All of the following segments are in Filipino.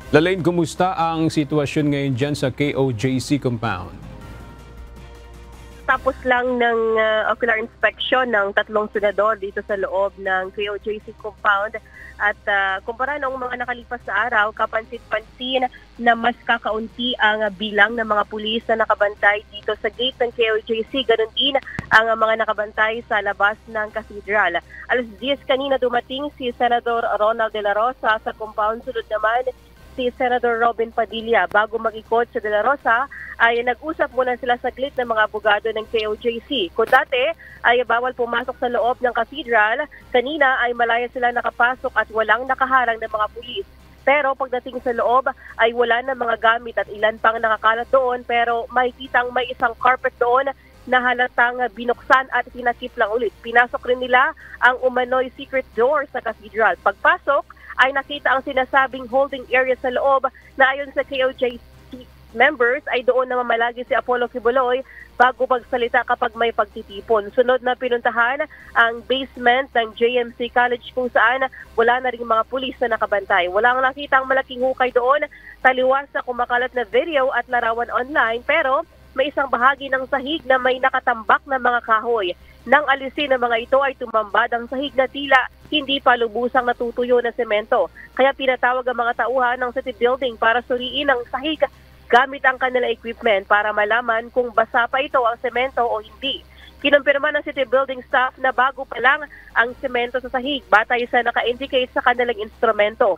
Lalain, kumusta ang sitwasyon ngayon dyan sa KOJC compound? Tapos lang ng ocular inspection ng tatlong senador dito sa loob ng KOJC compound at kumpara noong mga nakalipas na araw, kapansin-pansin na mas kakaunti ang bilang ng mga pulis na nakabantay dito sa gate ng KOJC. Ganon din ang mga nakabantay sa labas ng Cathedral. Alas 10 kanina dumating si Senador Ronald De La Rosa sa compound. Sunod naman si Senator Robin Padilla. Bago mag-ikot sa De La Rosa, ay nag-usap muna sila saglit ng mga abogado ng KOJC. Kung dati ay bawal pumasok sa loob ng cathedral, kanina ay malaya sila nakapasok at walang nakaharang ng mga pulis. Pero pagdating sa loob ay wala na mga gamit at ilan pang nakakalat doon, pero makikitang may isang carpet doon na halatang binuksan at pinakip lang ulit. Pinasok rin nila ang umano'y secret door sa cathedral. Pagpasok, ay nakita ang sinasabing holding area sa loob na ayon sa KOJC members ay doon na mamalagi si Apollo Quiboloy bago magsalita kapag may pagtitipon. Sunod na pinuntahan ang basement ng JMC College kung saan wala na rin mga pulis na nakabantay. Walang nakitang malaking hukay doon, taliwas sa kumakalat na video at larawan online, pero may isang bahagi ng sahig na may nakatambak na mga kahoy. Nang alisin ng mga ito ay tumambad ang sahig na tila hindi pa lubusang natutuyo na semento. Kaya pinatawag ang mga tauhan ng city building para suriin ang sahig gamit ang kanilang equipment para malaman kung basa pa ito ang semento o hindi. Kinumpirma ng city building staff na bago pa lang ang semento sa sahig batay sa naka-indicate sa kanilang instrumento.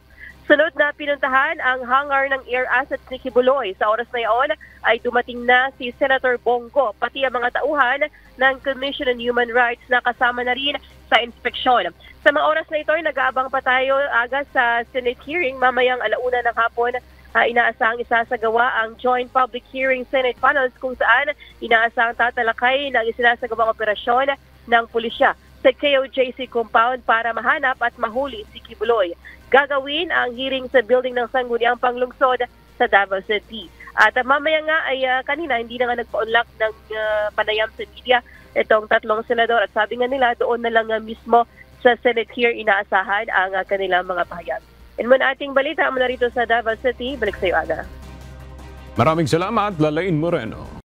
Sunod na pinuntahan ang hangar ng air assets ni Quiboloy. Sa oras na iyon ay dumating na si Senator Bongo, pati ang mga tauhan ng Commission on Human Rights na kasama na rin sa inspeksyon. Sa mga oras na ito ay nag-aabang pa tayo agad sa Senate hearing. Mamayang 1:00 ng hapon inaasahang isasagawa ang Joint Public Hearing Senate Panels kung saan inaasahang tatalakay ng isinasagawang operasyon ng pulisya sa KOJC compound para mahanap at mahuli si Quiboloy. Gagawin ang hearing sa building ng Sangguniang Panglungsod sa Davao City. At mamaya nga ay kanina hindi na nga nagpa-unlock ng panayam sa media itong tatlong senador at sabi nga nila doon na lang mismo sa Senate here inaasahan ang kanilang mga pahayag. And muna ating balita mula rito sa Davao City, balik sa iyo, Aga. Maraming salamat, Lalain Moreno.